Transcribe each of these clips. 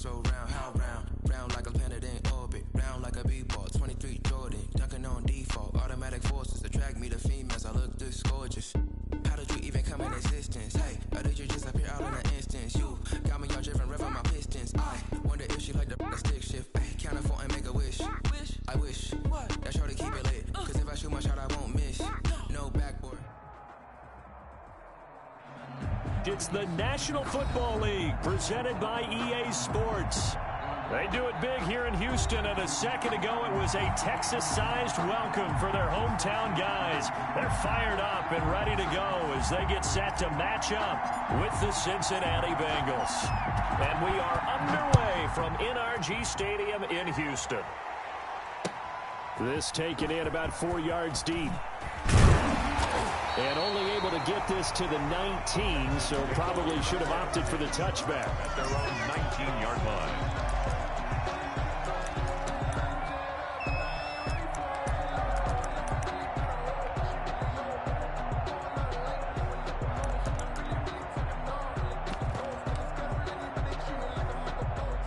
so round, how round? Round like a planet in orbit, round like a b-ball, 23 Jordan, dunking on default. Automatic forces attract me to females, I look this gorgeous. How did you even come in existence? Hey, or did you just appear out in an instance? You got me all driven, revving my pistons. I wonder if she like the stick shift. Ay, count it 4 and make a wish. I wish that shorty keep it lit, cause if I shoot my shot I won't miss. No backboard. It's the National Football League presented by EA Sports. They do it big here in Houston, and a second ago it was a Texas-sized welcome for their hometown guys. They're fired up and ready to go as they get set to match up with the Cincinnati Bengals. And we are underway from NRG Stadium in Houston. This taken in about 4 yards deep. And only able to get this to the 19, so probably should have opted for the touchback. At their own 19-yard line.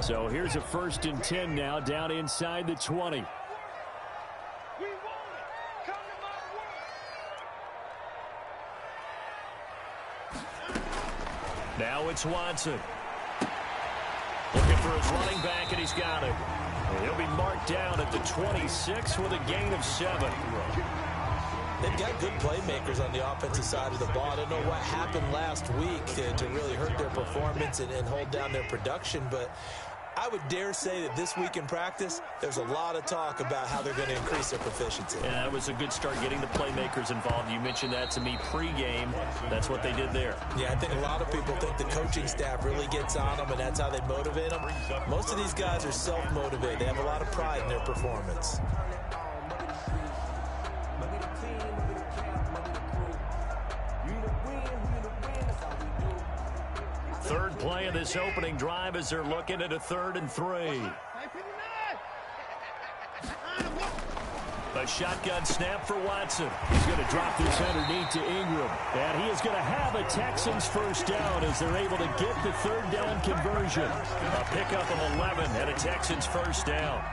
So here's a 1st and 10 now, down inside the 20. Now it's Watson. Looking for his running back, and he's got it. And he'll be marked down at the 26 with a gain of 7. They've got good playmakers on the offensive side of the ball. I don't know what happened last week to really hurt their performance and hold down their production, but I would dare say that this week in practice, there's a lot of talk about how they're going to increase their proficiency. Yeah, that was a good start getting the playmakers involved. You mentioned that to me pregame. That's what they did there. Yeah, I think a lot of people think the coaching staff really gets on them, and that's how they motivate them. Most of these guys are self-motivated. They have a lot of pride in their performance. Third play of this opening drive as they're looking at a 3rd and 3. A shotgun snap for Watson. He's going to drop this underneath to Ingram. And he is going to have a Texans first down as they're able to get the 3rd down conversion. A pickup of 11 and a Texans first down.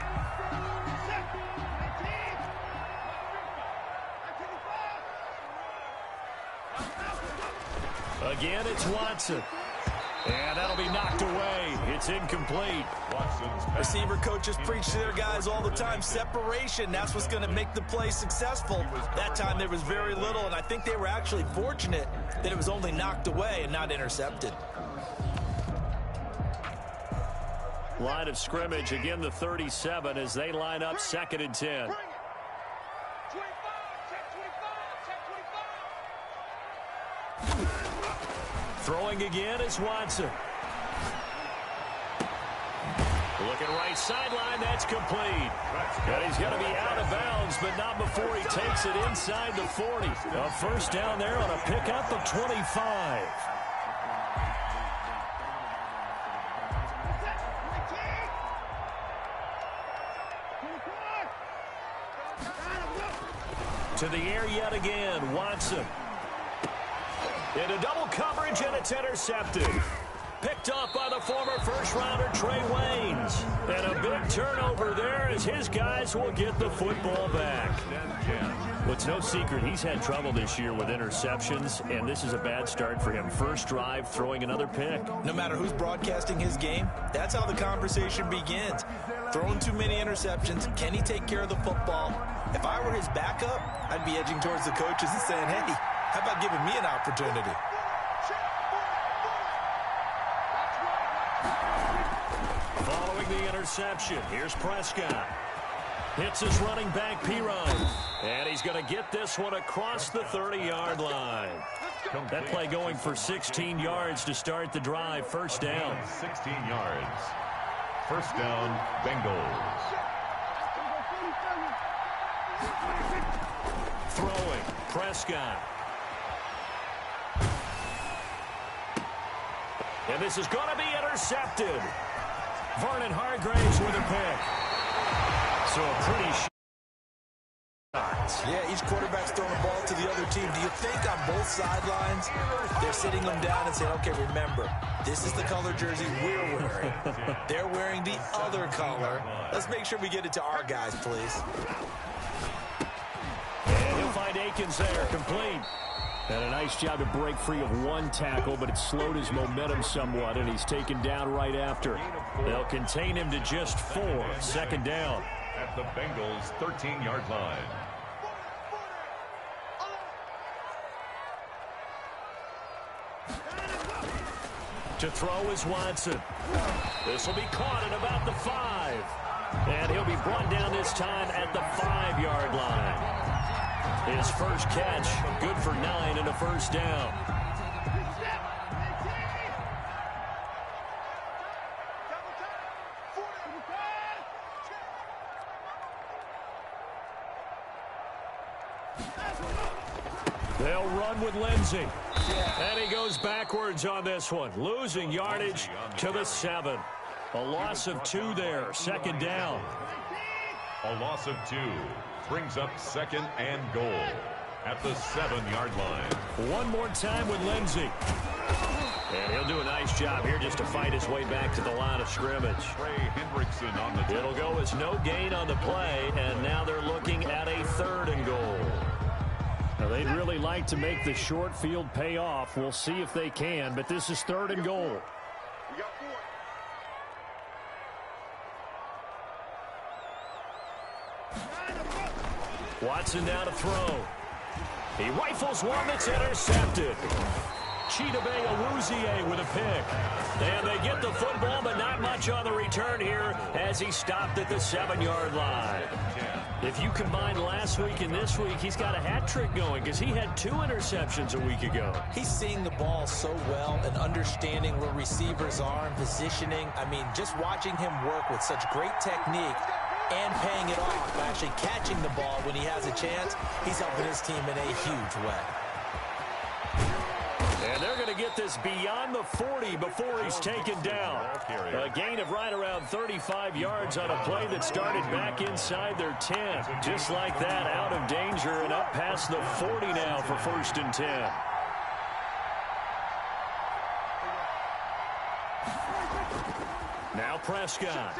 Again, it's Watson. And that'll be knocked away. It's incomplete. Receiver coaches preach to their guys all the time. Separation, that's what's going to make the play successful. That time there was very little, and I think they were actually fortunate that it was only knocked away and not intercepted. Line of scrimmage, again the 37 as they line up 2nd and 10. Throwing again is Watson. Looking right sideline, that's complete. And he's going to be out of bounds, but not before he takes it inside the 40. A first down there on a pickup of 25. To the air yet again, Watson. Into double coverage, and it's intercepted. Picked off by the former first-rounder Trey Waynes. And a big turnover there as his guys will get the football back. Well, it's no secret he's had trouble this year with interceptions, and this is a bad start for him. First drive, throwing another pick. No matter who's broadcasting his game, that's how the conversation begins. Throwing too many interceptions, can he take care of the football? If I were his backup, I'd be edging towards the coaches and saying, hey, how about giving me an opportunity? Following the interception, here's Prescott. Hits his running back, Piron. And he's going to get this one across the 30-yard line. That play going for 16 yards to start the drive. First down. 16 yards. First down, Bengals. Throwing, Prescott. And this is going to be intercepted. Vernon Hargreaves with a pick. So a pretty Yeah, each quarterback's throwing the ball to the other team. Do you think on both sidelines they're sitting them down and saying, okay, remember, this is the color jersey we're wearing. They're wearing the other color. Let's make sure we get it to our guys, please. And he'll find Akins there, complete. And a nice job to break free of one tackle, but it slowed his momentum somewhat, and he's taken down right after. They'll contain him to just 4. 2nd down. At the Bengals' 13-yard line. To throw is Watson. This will be caught at about the 5. And he'll be brought down this time at the 5-yard line. His first catch, good for 9 and a first down. They'll run with Lindsey. And he goes backwards on this one, losing yardage to the 7. A loss of 2 there, 2nd down. A loss of 2 brings up 2nd and goal at the 7-yard line. One more time with Lindsey. And he'll do a nice job here just to fight his way back to the line of scrimmage. It'll go as no gain on the play, and now they're looking at a 3rd and goal. Now, they'd really like to make the short field pay off. We'll see if they can, but this is 3rd and goal. Watson now to throw. He rifles one that's intercepted. Chidobe Awuzie with a pick. And they get the football, but not much on the return here as he stopped at the 7-yard line. If you combine last week and this week, he's got a hat trick going because he had 2 interceptions a week ago. He's seeing the ball so well and understanding where receivers are and positioning. I mean, just watching him work with such great technique and paying it off, actually catching the ball when he has a chance, he's helping his team in a huge way. And they're going to get this beyond the 40 before he's taken down. A gain of right around 35 yards on a play that started back inside their 10. Just like that, out of danger and up past the 40 now for 1st and 10. Now Prescott.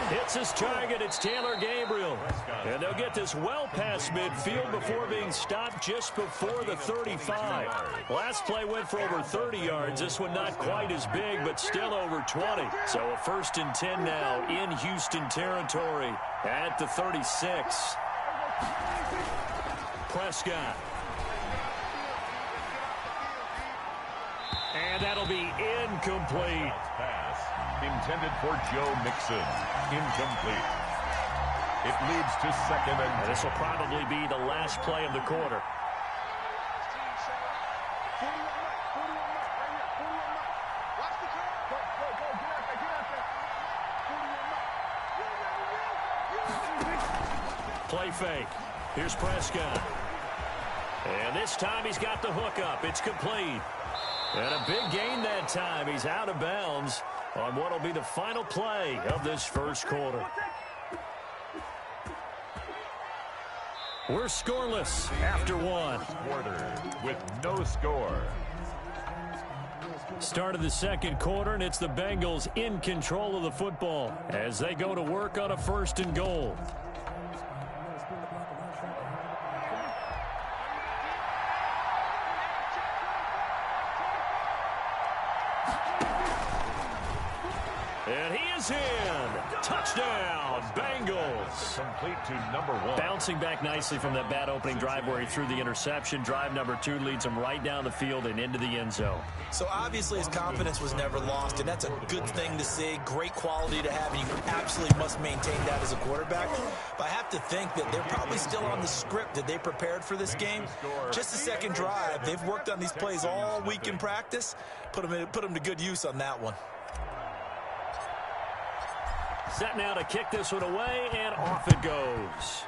Hits his target. It's Taylor Gabriel. And they'll get this well past midfield before being stopped just before the 35. Last play went for over 30 yards. This one not quite as big, but still over 20. So a 1st and 10 now in Houston territory at the 36. Prescott. And that'll be incomplete. Pass intended for Joe Mixon. Incomplete. It leads to 2nd and this will probably be the last play of the quarter. Play fake. Here's Prescott. And this time he's got the hook up. It's complete. And a big gain that time. He's out of bounds on what will be the final play of this first quarter. We're scoreless after 1. quarter with no score. Start of the 2nd quarter, and it's the Bengals in control of the football as they go to work on a 1st and goal. And he is in. Touchdown, Bengals. Complete to number 1. Bouncing back nicely from that bad opening drive where he threw the interception. Drive number 2 leads him right down the field and into the end zone. So obviously his confidence was never lost, and that's a good thing to see. Great quality to have, and you absolutely must maintain that as a quarterback. But I have to think that they're probably still on the script that they prepared for this game. Just the 2nd drive. They've worked on these plays all week in practice. Put them to good use on that one. Set now to kick this one away, and off it goes.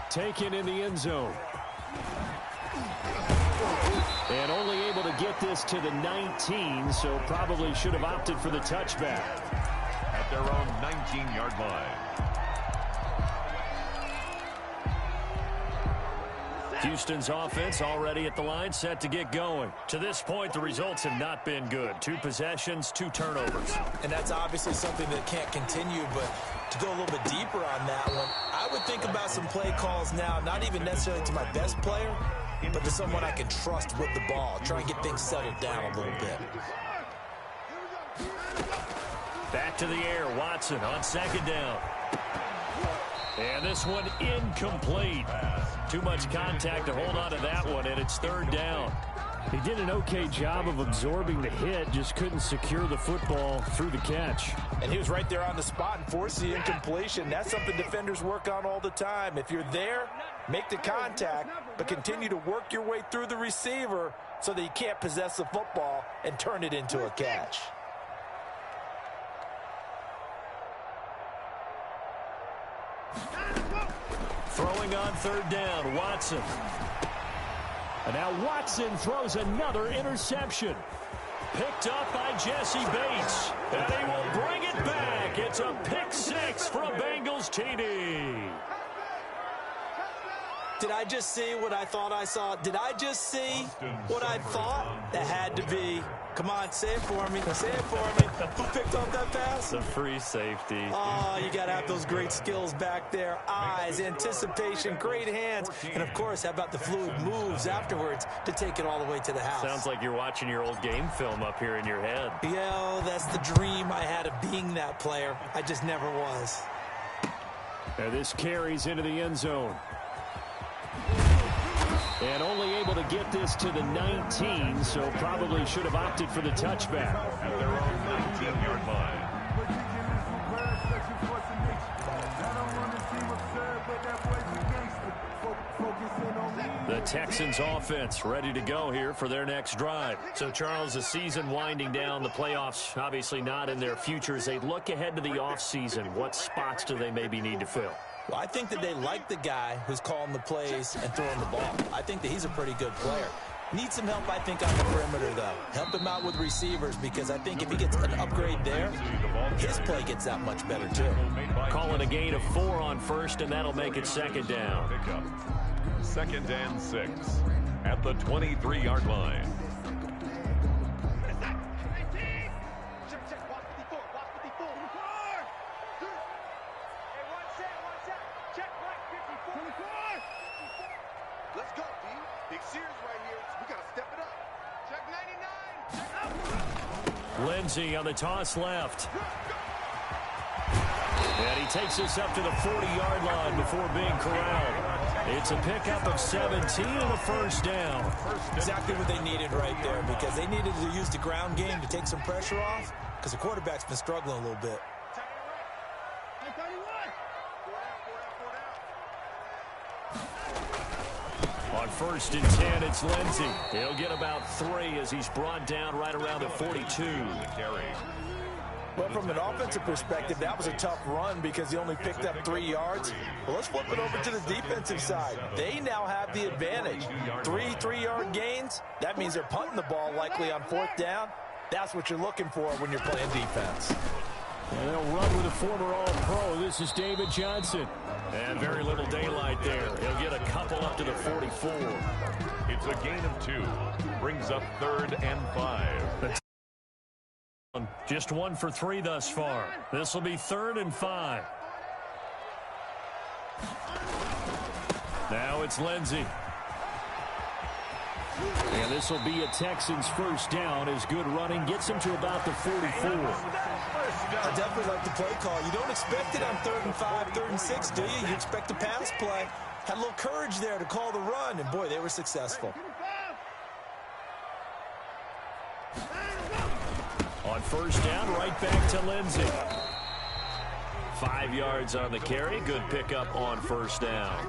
Taken in the end zone. And only able to get this to the 19, so probably should have opted for the touchback. at their own 19-yard line. Houston's offense already at the line, set to get going. To this point, the results have not been good. 2 possessions, 2 turnovers. And that's obviously something that can't continue, but to go a little bit deeper on that one, I would think about some play calls now, not even necessarily to my best player, but to someone I can trust with the ball. Try and get things settled down a little bit. Back to the air, Watson on second down. And this one incomplete. Too much contact to hold on to that one, and it's 3rd down. He did an okay job of absorbing the hit, just couldn't secure the football through the catch. And he was right there on the spot and forced the incompletion. That's something defenders work on all the time. If you're there, make the contact, but continue to work your way through the receiver so that you can't possess the football and turn it into a catch. Throwing on 3rd down, Watson. And now Watson throws another interception. Picked up by Jesse Bates. And he will bring it back. It's a pick 6 for a Bengals TD. Did I just see what I thought I saw? Did I just see what I thought? That had to be. Come on, say it for me. Say it for me. Who picked up that pass? The free safety. Oh, you got to have those great skills back there. Eyes, anticipation, great hands. And, of course, how about the fluid moves afterwards to take it all the way to the house? Sounds like you're watching your old game film up here in your head. Yeah, that's the dream I had of being that player. I just never was. And this carries into the end zone. And only able to get this to the 19, so probably should have opted for the touchback. At their own 19-yard line. The Texans offense ready to go here for their next drive. So, Charles, the season winding down, the playoffs obviously not in their future. As they look ahead to the offseason, what spots do they maybe need to fill? Well, I think that they like the guy who's calling the plays and throwing the ball. I think that he's a pretty good player. Needs some help, I think, on the perimeter, though. Help him out with receivers, because I think if he gets an upgrade there, his play gets that much better, too. Calling a gain of 4 on 1st, and that'll make it 2nd down. 2nd and 6 at the 23-yard line. Lindsey on the toss left. And he takes us up to the 40-yard line before being corralled. It's a pickup of 17 and a 1st down. Exactly what they needed right there, because they needed to use the ground game to take some pressure off, because the quarterback's been struggling a little bit. On 1st and 10, it's Lindsey. He'll get about 3 as he's brought down right around the 42. Well, from an offensive perspective, that was a tough run because he only picked up 3 yards. Well, let's flip it over to the defensive side. They now have the advantage. 3-3-yard gains, that means they're punting the ball likely on 4th down. That's what you're looking for when you're playing defense. And they'll run with a former All-Pro. This is David Johnson. And very little daylight there. He'll get a couple up to the 44. It's a gain of 2. Brings up 3rd and 5. Just 1 for 3 thus far. This will be 3rd and 5. Now it's Lindsey. And this will be a Texans 1st down as good running gets him to about the 44. I definitely like the play call. You don't expect it on 3rd and 5, 3rd and 6, do you? You expect a pass play. Had a little courage there to call the run, and boy, they were successful. On 1st down, right back to Lindsey. 5 yards on the carry. Good pickup on 1st down.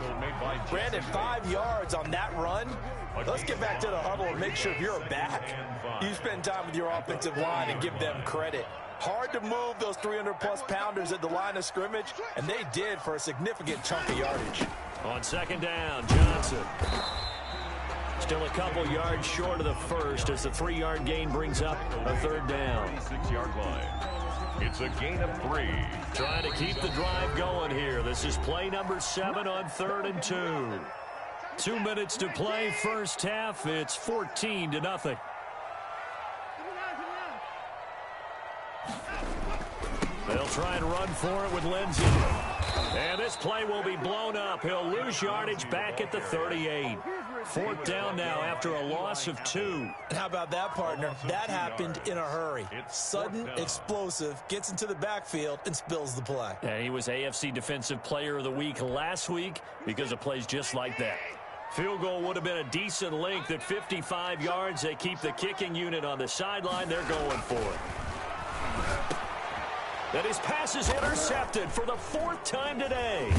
Brandon, 5 yards on that run. Let's get back to the huddle and make sure if you're a back, you spend time with your offensive line and give them credit. Hard to move those 300-plus pounders at the line of scrimmage, and they did for a significant chunk of yardage. On 2nd down, Johnson. Still a couple yards short of the 1st as the 3-yard gain brings up a 3rd down. 6-yard line. It's a gain of 3. Trying to keep the drive going here. This is play number 7 on 3rd and 2. 2 minutes to play, first half. It's 14-0. They'll try and run for it with Lindsey. And this play will be blown up. He'll lose yardage back at the 38. 4th down now after a loss of 2. And how about that, partner? That happened in a hurry. Sudden, explosive, gets into the backfield, and spills the play. And he was AFC Defensive Player of the Week last week because of plays just like that. Field goal would have been a decent length at 55 yards. They keep the kicking unit on the sideline. They're going for it. And his pass is intercepted for the 4th time today.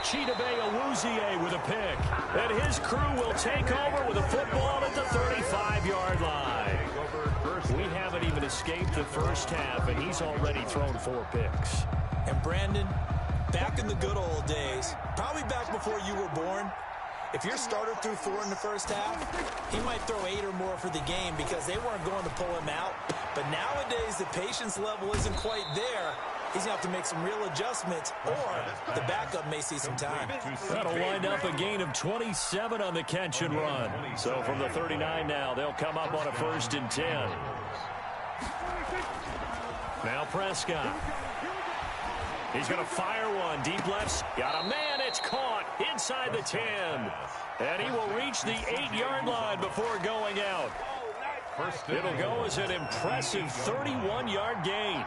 Chidobe Awuzie with a pick. And his crew will take over with a football at the 35-yard line. We haven't even escaped the first half, and he's already thrown 4 picks. And Brandon, back in the good old days, probably back before you were born, if your starter threw 4 in the first half, he might throw 8 or more for the game because they weren't going to pull him out. But nowadays, the patience level isn't quite there. He's going to have to make some real adjustments, or the backup may see some time. That'll wind up a gain of 27 on the catch and run. So from the 39 now, they'll come up on a 1st and 10. Now Prescott. He's going to fire one. Deep left. Got a man. It's caught inside the 10. And he will reach the 8-yard line before going out. It'll go as an impressive 31-yard gain.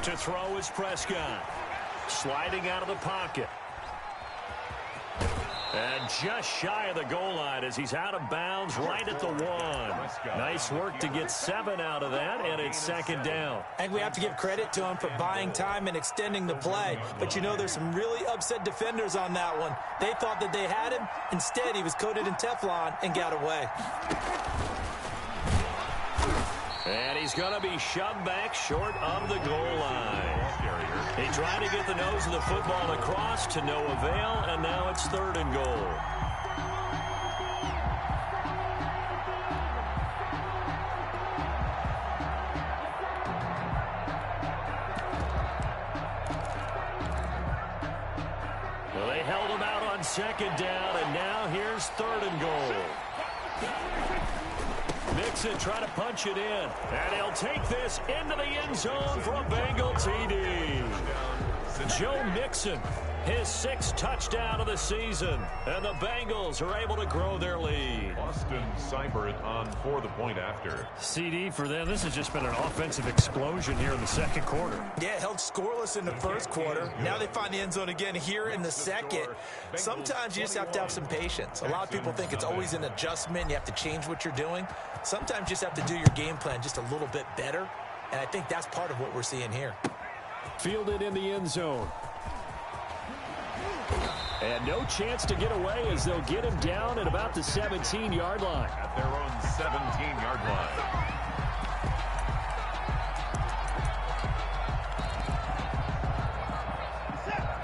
To throw is Prescott. Sliding out of the pocket. And just shy of the goal line as he's out of bounds right at the 1. Nice work to get 7 out of that, and it's 2nd down. And we have to give credit to him for buying time and extending the play. But you know, there's some really upset defenders on that one. They thought that they had him. Instead, he was coated in Teflon and got away. And he's going to be shoved back short of the goal line. He tried to get the nose of the football across to no avail, and now it's 3rd and goal. Well, they held him out on 2nd down, and now here's 3rd and goal. Mixon trying to punch it in. And he'll take this into the end zone for a Bengal TD. Joe Mixon, his 6th touchdown of the season. And the Bengals are able to grow their lead. Austin Seibert on for the point after. CD for them. This has just been an offensive explosion here in the 2nd quarter. Yeah, held scoreless in the 1st quarter. Now they find the end zone again here in the 2nd. Sometimes you just have to have some patience. A lot of people think it's always an adjustment. You have to change what you're doing. Sometimes you just have to do your game plan just a little bit better. And I think that's part of what we're seeing here. Fielded in the end zone. And no chance to get away as they'll get him down at about the 17-yard line. At their own 17-yard line.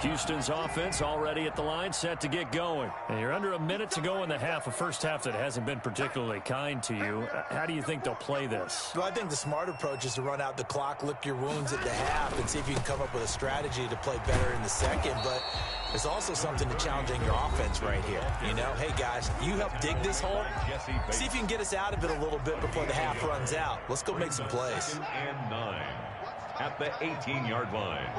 Houston's offense already at the line, set to get going. And you're under a minute to go in the half, a first half that hasn't been particularly kind to you. How do you think they'll play this? Well, I think the smart approach is to run out the clock, lick your wounds at the half, and see if you can come up with a strategy to play better in the 2nd. But there's also something to challenging your offense right here. You know, hey, guys, you help dig this hole. See if you can get us out of it a little bit before the half runs out. Let's go make some plays. 2nd and 9 at the 18-yard line.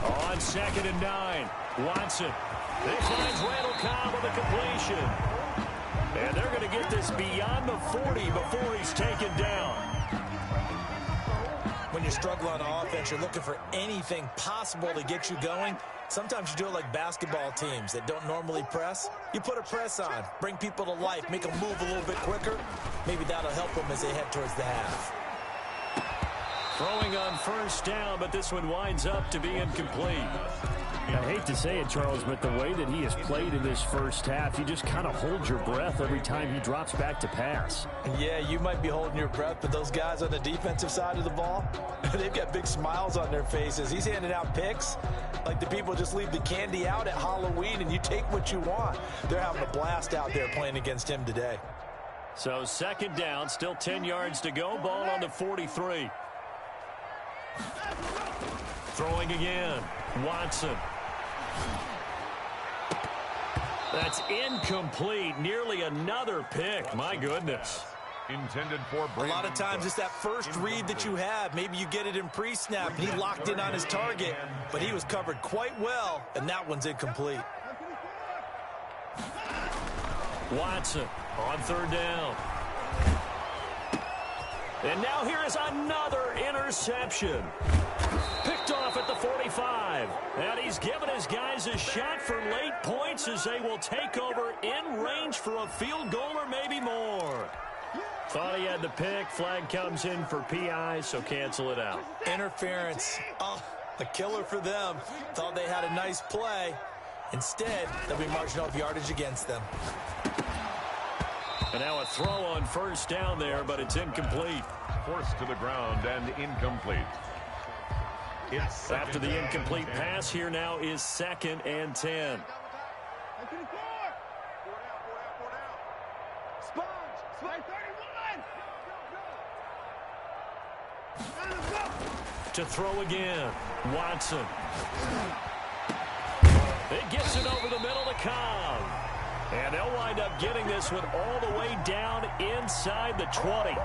On 2nd and 9, Watson. He finds Randall Cobb with a completion. And they're going to get this beyond the 40 before he's taken down. When you're struggling on offense, you're looking for anything possible to get you going. Sometimes you do it like basketball teams that don't normally press. You put a press on, bring people to life, make them move a little bit quicker. Maybe that'll help them as they head towards the half. Throwing on first down, but this one winds up to be incomplete. I hate to say it, Charles, but the way that he has played in this first half, you just kind of hold your breath every time he drops back to pass. Yeah, you might be holding your breath, but those guys on the defensive side of the ball, they've got big smiles on their faces. He's handing out picks like the people just leave the candy out at Halloween and you take what you want. They're having a blast out there playing against him today. So second down, still 10 yards to go, ball on the 43. Throwing again, Watson. That's incomplete. Nearly another pick. My goodness. Intended for a lot of times it's that first read that you have. Maybe you get it in pre-snap. He locked in on his target, but he was covered quite well, and that one's incomplete. Watson on third down. And now here is another interception. Picked off at the 45. And he's given his guys a shot for late points as they will take over in range for a field goal or maybe more. Thought he had the pick. Flag comes in for PI, so cancel it out. Interference. Oh, a killer for them. Thought they had a nice play. Instead, they'll be marching off yardage against them. And now a throw on first down there, but it's incomplete. Forced to the ground and incomplete. After the incomplete pass, here now is 2nd and 10. To throw again, Watson. It gets it over the middle to Cobb. And they'll wind up getting this one all the way down inside the 20.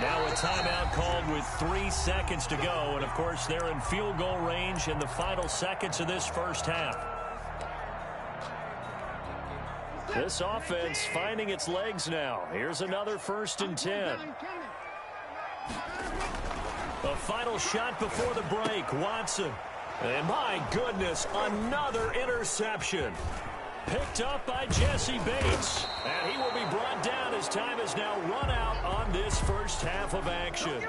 Now a timeout called with 3 seconds to go. And, of course, they're in field goal range in the final seconds of this first half. This offense finding its legs now. Here's another 1st and 10. A final shot before the break. Watson. And, my goodness, another interception. Picked up by Jesse Bates. And he will be brought down as time has now run out on this first half of action.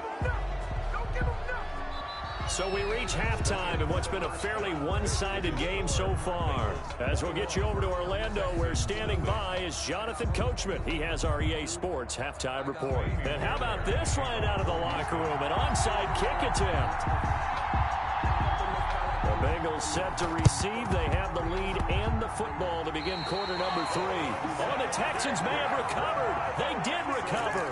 So we reach halftime in what's been a fairly one-sided game so far. As we'll get you over to Orlando, where standing by is Jonathan Coachman. He has our EA Sports halftime report. And how about this right out of the locker room? An onside kick attempt. The Bengals set to receive. They have the lead and the football to begin quarter number 3. Oh, the Texans may have recovered. They did recover.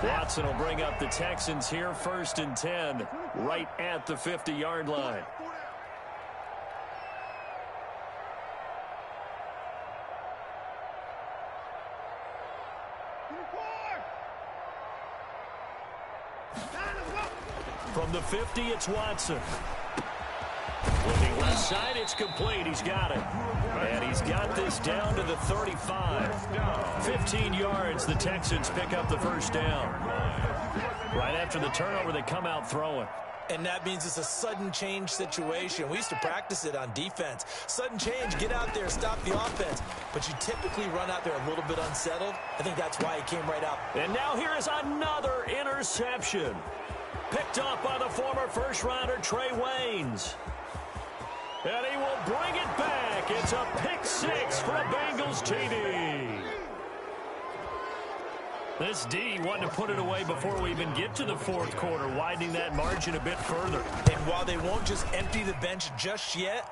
Watson will bring up the Texans here, 1st and 10, right at the 50-yard line. From the 50, it's Watson. Looking left side, it's complete. He's got it. And he's got this down to the 35. 15 yards, the Texans pick up the first down. Right after the turnover, they come out throwing. And that means it's a sudden change situation. We used to practice it on defense. Sudden change, get out there, stop the offense. But you typically run out there a little bit unsettled. I think that's why he came right out. And now here is another interception. Picked up by the former first-rounder Trey Waynes. And he will bring it back. It's a pick 6 for a Bengals TD. This D wanted to put it away before we even get to the 4th quarter, widening that margin a bit further. And while they won't just empty the bench just yet,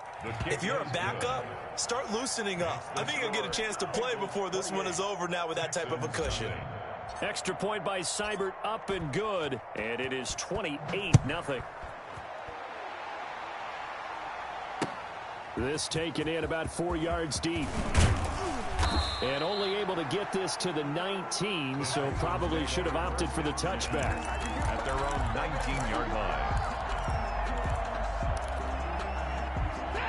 if you're a backup, start loosening up. I think you'll get a chance to play before this one is over now with that type of a cushion. Extra point by Seibert, up and good, and it is 28-0. This taken in about 4 yards deep. And only able to get this to the 19, so probably should have opted for the touchback. At their own 19-yard line.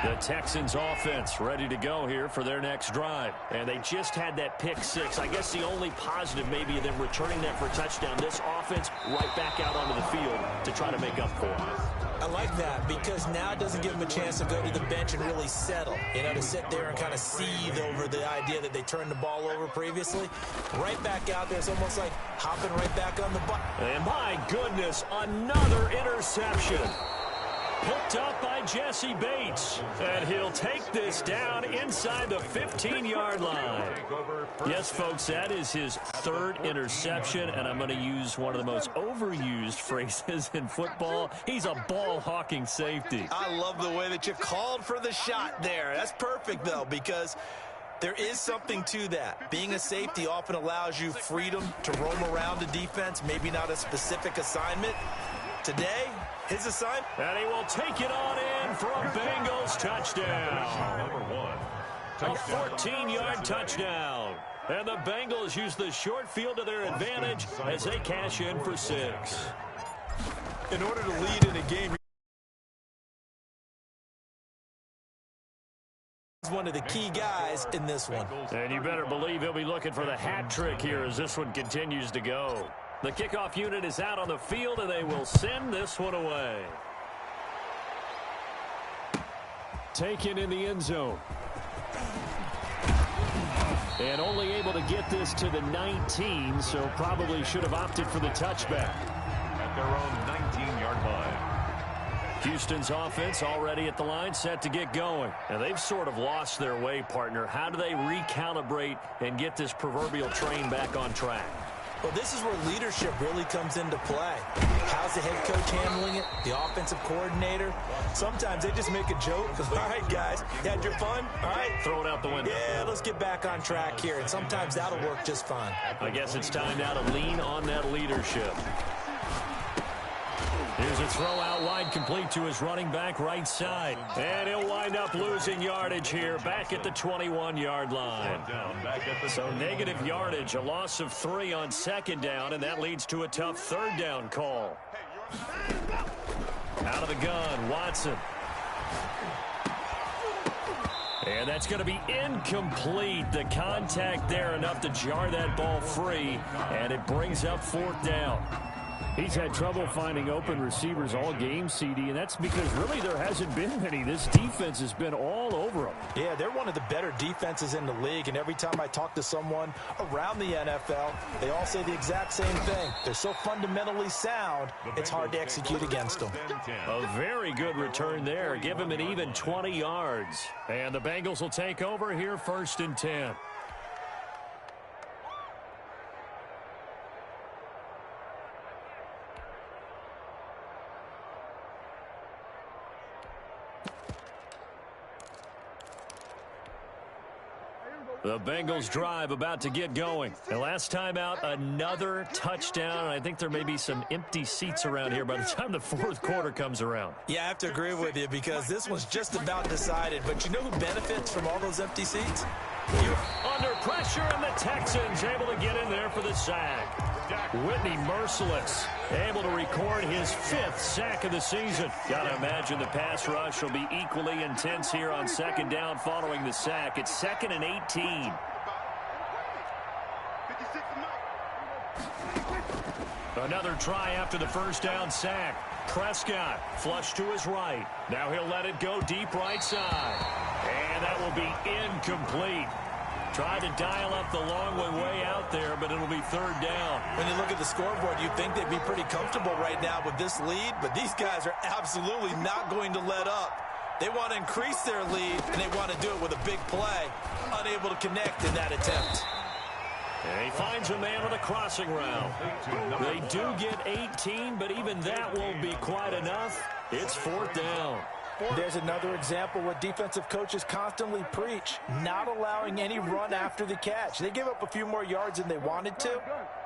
The Texans offense ready to go here for their next drive. And they just had that pick 6. I guess the only positive maybe of them returning that for a touchdown. This offense right back out onto the field to try to make up for it. I like that because now it doesn't give them a chance to go to the bench and really settle, to sit there and kind of seethe over the idea that they turned the ball over previously. Right back out there, it's almost like hopping right back on the bus. And my goodness, another interception. Picked up by Jesse Bates. And he'll take this down inside the 15-yard line. Yes, folks, that is his third interception, and I'm going to use one of the most overused phrases in football. He's a ball-hawking safety. I love the way that you called for the shot there. That's perfect, though, because there is something to that. Being a safety often allows you freedom to roam around the defense, maybe not a specific assignment. Today, his assignment. And he will take it on in for a Bengals touchdown. Number 1. A 14-yard touchdown. And the Bengals use the short field to their advantage as they cash in for 6. In order to lead in a game, he's one of the key guys in this one. And you better believe he'll be looking for the hat trick here as this one continues to go. The kickoff unit is out on the field, and they will send this one away. Taken in the end zone. And only able to get this to the 19, so probably should have opted for the touchback. At their own 19-yard line. Houston's offense already at the line, set to get going. And they've sort of lost their way, partner. How do they recalibrate and get this proverbial train back on track? Well, this is where leadership really comes into play. How's the head coach handling it? The offensive coordinator? Sometimes they just make a joke. All right, guys, you had your fun? All right. Throw it out the window. Yeah, let's get back on track here. And sometimes that'll work just fine. I guess it's time now to lean on that leadership. Here's a throw out wide, complete to his running back right side. And he'll wind up losing yardage here back at the 21-yard line. So negative yardage, a loss of 3 on second down, and that leads to a tough third down call. Out of the gun, Watson. And that's going to be incomplete. The contact there enough to jar that ball free, and it brings up 4th down. He's had trouble finding open receivers all game, CD, and that's because really there hasn't been many. This defense has been all over them. Yeah, they're one of the better defenses in the league, and every time I talk to someone around the NFL, they all say the exact same thing. They're so fundamentally sound, it's hard to execute against them. A very good return there. Give him an even 20 yards. And the Bengals will take over here 1st and 10. The Bengals drive about to get going. And last time out, another touchdown. I think there may be some empty seats around here by the time the 4th quarter comes around. Yeah, I have to agree with you because this one's just about decided. But you know who benefits from all those empty seats? You. Under pressure, and the Texans able to get in there for the sack. Whitney merciless, able to record his 5th sack of the season. Got to imagine the pass rush will be equally intense here on second down following the sack. It's 2nd and 18. Another try after the first down sack. Prescott flush to his right. Now he'll let it go deep right side. And that will be incomplete. Tried to dial up the long way out there, but it'll be 3rd down. When you look at the scoreboard, you'd think they'd be pretty comfortable right now with this lead, but these guys are absolutely not going to let up. They want to increase their lead, and they want to do it with a big play. Unable to connect in that attempt. And he finds a man on the crossing route. They do get 18, but even that won't be quite enough. It's 4th down. There's another example what defensive coaches constantly preach, not allowing any run after the catch. They give up a few more yards than they wanted to,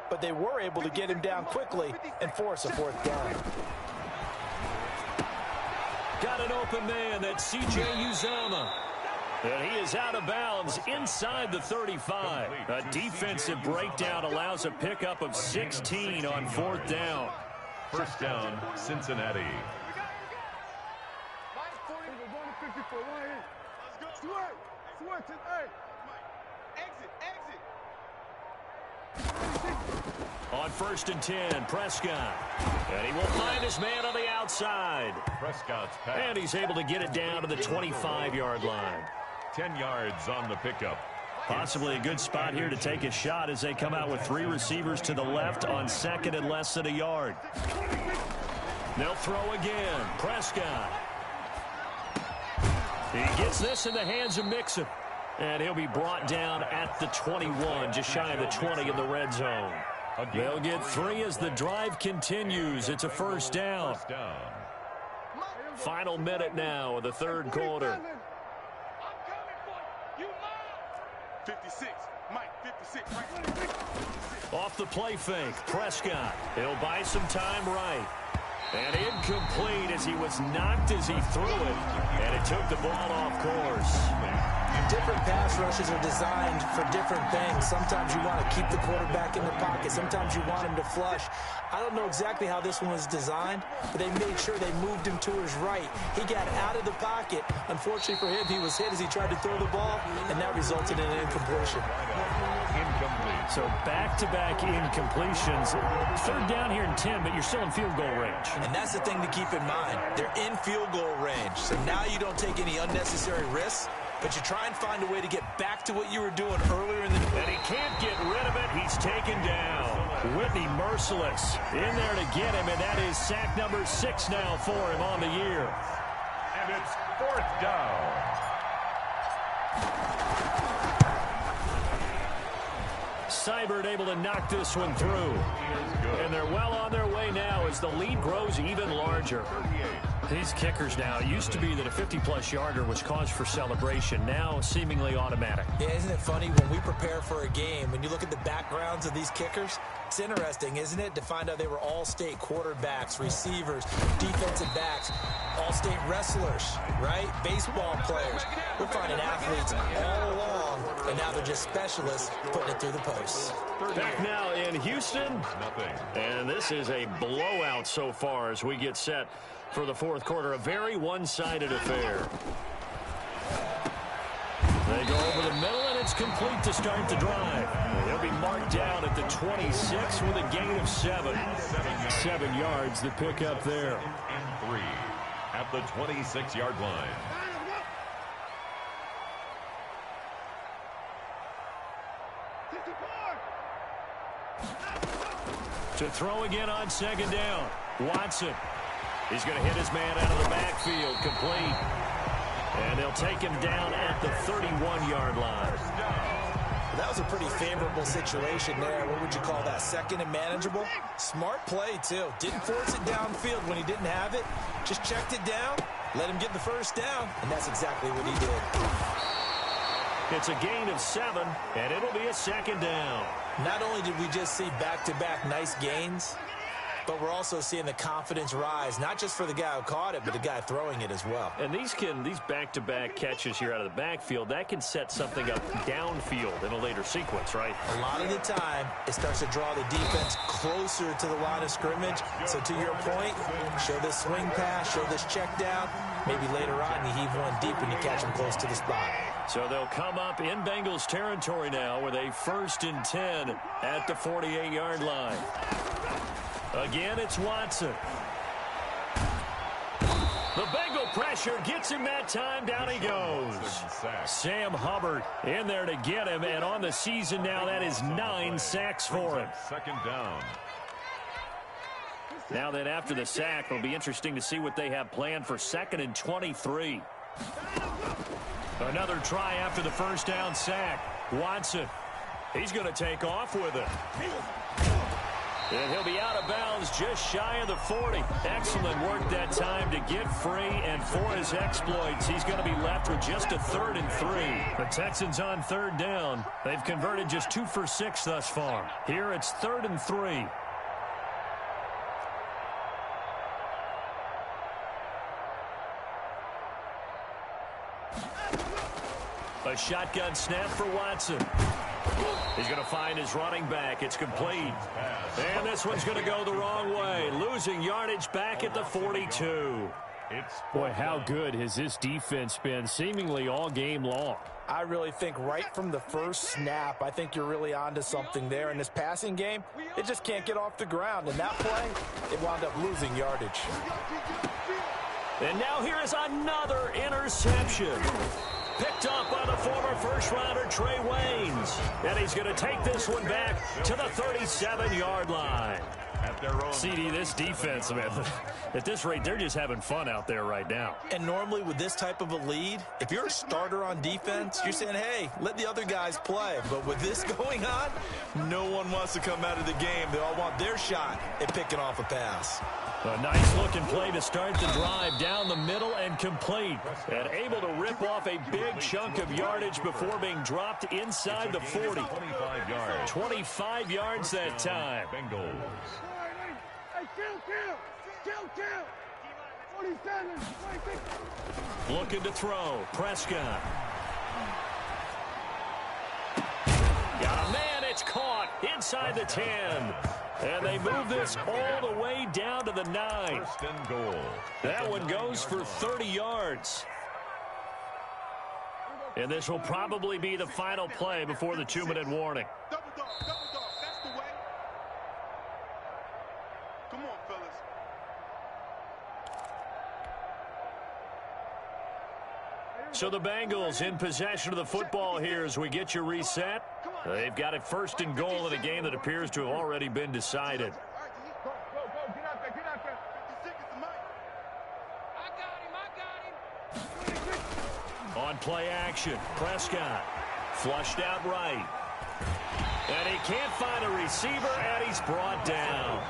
but they were able to get him down quickly and force a 4th down. Got an open man, that's C.J. Uzomah. And he is out of bounds inside the 35. A defensive breakdown allows a pickup of 16 on 4th down. 1st down, Cincinnati. On 1st and 10, Prescott. And he will find his man on the outside. Prescott's pass. And he's able to get it down to the 25-yard line. 10 yards on the pickup. Possibly a good spot here to take a shot as they come out with 3 receivers to the left on 2nd and less than a yard. They'll throw again. Prescott. He gets this in the hands of Mixon. And he'll be brought down at the 21, just shy of the 20 in the red zone. They'll get 3 as the drive continues. It's a first down. Final minute now of the third quarter. 56, Mike, 56, right. Off the play fake, Prescott. He'll buy some time right. And incomplete as he was knocked as he threw it. And it took the ball off course. Different pass rushes are designed for different things. Sometimes you want to keep the quarterback in the pocket. Sometimes you want him to flush. I don't know exactly how this one was designed, but they made sure they moved him to his right. He got out of the pocket. Unfortunately for him, he was hit as he tried to throw the ball, and that resulted in an incompletion. So back-to-back incompletions. 3rd down here in 10, but you're still in field goal range. And that's the thing to keep in mind. They're in field goal range. So now you don't take any unnecessary risks, but you try and find a way to get back to what you were doing earlier in the... And he can't get rid of it. He's taken down. Whitney Merciless in there to get him, and that is sack number 6 now for him on the year. And it's 4th down. Seibert able to knock this one through. And they're well on their way now as the lead grows even larger. These kickers now, it used to be that a 50-plus yarder was cause for celebration. Now seemingly automatic. Yeah, isn't it funny when we prepare for a game, when you look at the backgrounds of these kickers, it's interesting, isn't it, to find out they were all-state quarterbacks, receivers, defensive backs, all-state wrestlers, right? Baseball players. We're finding athletes all along, and now they're just specialists putting it through the posts. Back now in Houston. And this is a blowout so far as we get set for the fourth quarter. A very one-sided affair. They go over the middle, and it's complete to start the drive. He'll be marked down at the 26 with a gain of 7. 7 yards, the pickup there. And 3 at the 26-yard line. To throw again on 2nd down. Watson. He's going to hit his man out of the backfield. Complete. And they'll take him down at the 31-yard line. That was a pretty favorable situation there. What would you call that? 2nd and manageable? Smart play, too. Didn't force it downfield when he didn't have it. Just checked it down, let him get the first down, and that's exactly what he did. It's a gain of 7, and it'll be a 2nd down. Not only did we just see back-to-back nice gains, but we're also seeing the confidence rise, not just for the guy who caught it, but the guy throwing it as well. And these back-to-back catches here out of the backfield, that can set something up downfield in a later sequence, right? A lot of the time, it starts to draw the defense closer to the line of scrimmage. So to your point, show this swing pass, show this check down. Maybe later on you heave one deep and you catch them close to the spot. So they'll come up in Bengals territory now with a 1st and 10 at the 48-yard line. Again, it's Watson. The Bengal pressure gets him that time. Down he goes. Sam Hubbard in there to get him. And on the season now, that is 9 sacks for him. 2nd down. Now then, after the sack, it'll be interesting to see what they have planned for 2nd and 23. Another try after the first down sack. Watson. He's going to take off with it. And he'll be out of bounds just shy of the 40. Excellent work that time to get free, and for his exploits, he's going to be left with just a 3rd and 3. The Texans on 3rd down. They've converted just 2 for 6 thus far. Here it's 3rd and 3. A shotgun snap for Watson. He's going to find his running back. It's complete. And this one's going to go the wrong way. Losing yardage back at the 42. Boy, how good has this defense been seemingly all game long? I really think right from the first snap, I think you're really onto something there. In this passing game, it just can't get off the ground. And that play, it wound up losing yardage. And now here is another interception. Picked up by the former first-rounder Trey Waynes. And he's going to take this one back to the 37-yard line. CD, this defense, man, at this rate, they're just having fun out there right now. And normally with this type of a lead, if you're a starter on defense, you're saying, hey, let the other guys play. But with this going on, no one wants to come out of the game. They all want their shot at picking off a pass. A nice-looking play to start the drive down the middle and complete. And able to rip off a big chunk of yardage before being dropped inside the 40. 25 yards. 25 yards that time. Bengals. Looking to throw. Prescott. Got a man. It's caught inside the 10. And they move this all the way down to the 9. First and goal. That one goes for 30 yards. And this will probably be the final play before the 2-minute warning. Double dog. That's the way. Come on, fellas. So the Bengals in possession of the football here as we get you reset. They've got it first and goal in a game that appears to have already been decided. Go. Get out there. 56 is the mic. I got him. On play action, Prescott flushed out right. And he can't find a receiver, and he's brought down.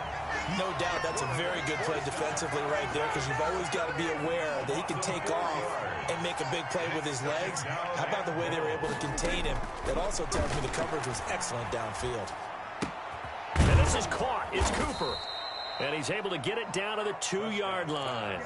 No doubt that's a very good play defensively right there, because you've always got to be aware that he can take off and make a big play with his legs. How about the way they were able to contain him? That also tells me the coverage was excellent downfield. And this is caught. It's Cooper. And he's able to get it down to the 2-yard line.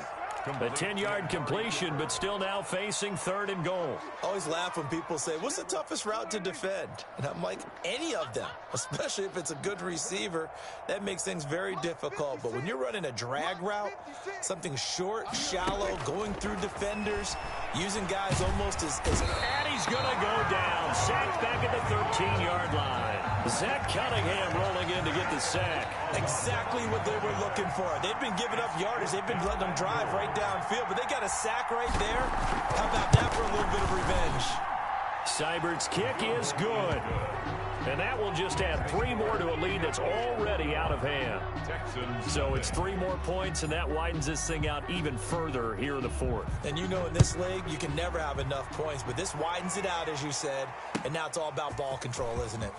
A 10-yard completion, but still now facing 3rd and goal. I always laugh when people say, what's the toughest route to defend? And I'm like, any of them, especially if it's a good receiver. That makes things very difficult. But when you're running a drag route, something short, shallow, going through defenders, using guys almost as And he's going to go down. Sacked back at the 13-yard line. Zach Cunningham rolling in to get the sack. Exactly what they were looking for. They've been giving up yardage. They've been letting them drive right downfield, but they got a sack right there. How about that for a little bit of revenge? Seibert's kick is good. And that will just add 3 more to a lead that's already out of hand. So it's 3 more points, and that widens this thing out even further here in the 4th. And you know in this league, you can never have enough points, but this widens it out, as you said, and now it's all about ball control, isn't it?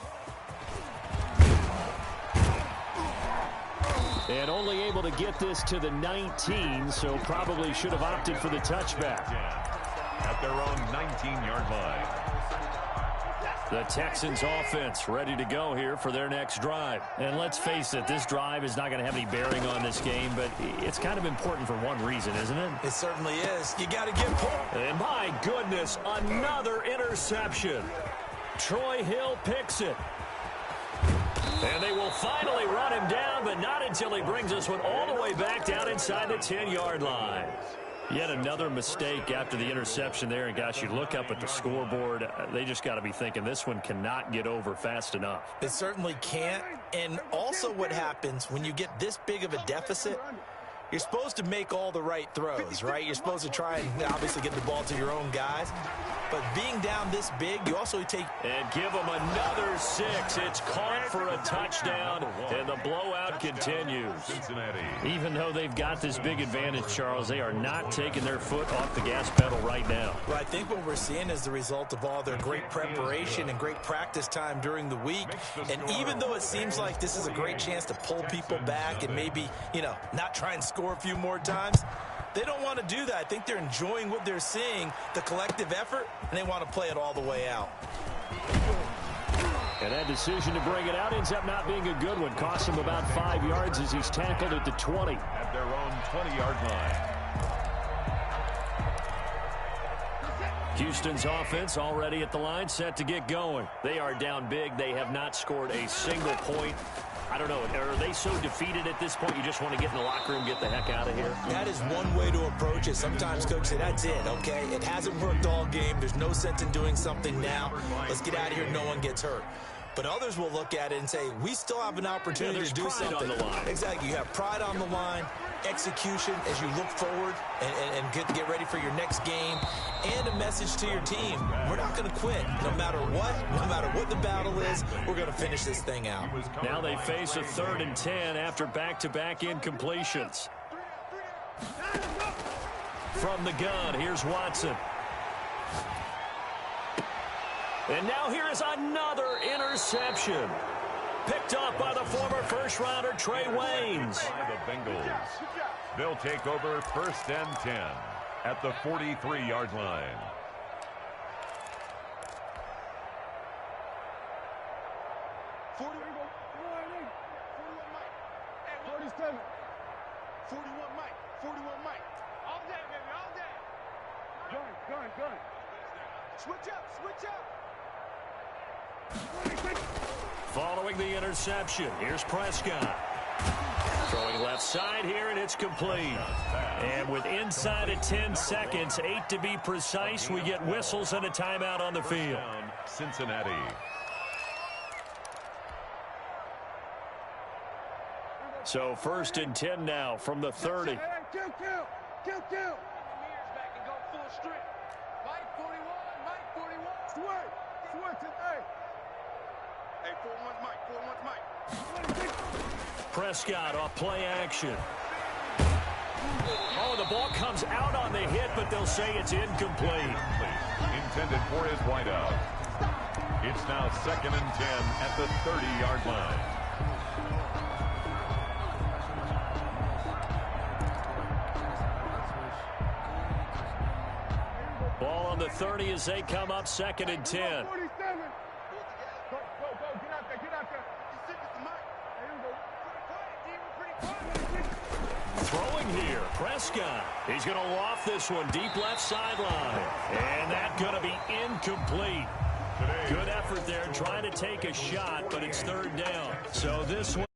And only able to get this to the 19, so probably should have opted for the touchback. At their own 19-yard line. The Texans offense ready to go here for their next drive. And let's face it, this drive is not going to have any bearing on this game, but it's kind of important for one reason, isn't it? It certainly is. You got to get pulled. And my goodness, another interception. Troy Hill picks it. And they will finally run him down, but not until he brings this one all the way back down inside the 10-yard line. Yet another mistake after the interception there. And, gosh, you look up at the scoreboard, they just got to be thinking this one cannot get over fast enough. It certainly can't. And also what happens when you get this big of a deficit, you're supposed to make all the right throws, right? You're supposed to try and obviously get the ball to your own guys. But being down this big, you also take... And give them another 6. It's caught for a touchdown, and the blowout continues. Cincinnati. Even though they've got this big advantage, Charles, they are not taking their foot off the gas pedal right now. Well, I think what we're seeing is the result of all their great preparation and great practice time during the week. And even though it seems like this is a great chance to pull people back and maybe, not try and score a few more times, they don't want to do that. I think they're enjoying what they're seeing, the collective effort, and they want to play it all the way out. And that decision to bring it out ends up not being a good one. Costs him about 5 yards as he's tackled at the 20. At their own 20-yard line. Houston's offense already at the line, set to get going. They are down big. They have not scored a single point I don't know. Are they so defeated at this point you just want to get in the locker room, get the heck out of here? That is one way to approach it. Sometimes coaches say, that's it, okay? It hasn't worked all game. There's no sense in doing something now. Let's get out of here. No one gets hurt. But others will look at it and say, we still have an opportunity to do something. On the line. Exactly. You have pride on the line, execution as you look forward and get ready for your next game, and a message to your team. We're not going to quit. No matter what the battle is, we're going to finish this thing out. Now they face a 3rd and 10 after back-to-back incompletions. From the gun, here's Watson. And now here is another interception. Picked up by the former first-rounder Trey Waynes. The Bengals. They'll take over 1st and 10 at the 43-yard line. Switch up. Following the interception, here's Prescott. Throwing left side here, and it's complete. And with inside of 10 seconds, 8 to be precise, we get whistles and a timeout on the field. Cincinnati. So 1st and 10 now from the 30. Kill. Back and go full strip. Mike 41. Switch it, hey. Hey, 4-1's Mike. Prescott off play action. Oh, the ball comes out on the hit, but they'll say it's incomplete. Intended for his wideout. It's now 2nd and 10 at the 30-yard line. Ball on the 30 as they come up 2nd and 10. Go, get out there. Throwing here, Prescott. He's going to loft this one deep left sideline. And that's going to be incomplete. Good effort there trying to take a shot, but it's 3rd down. So this one.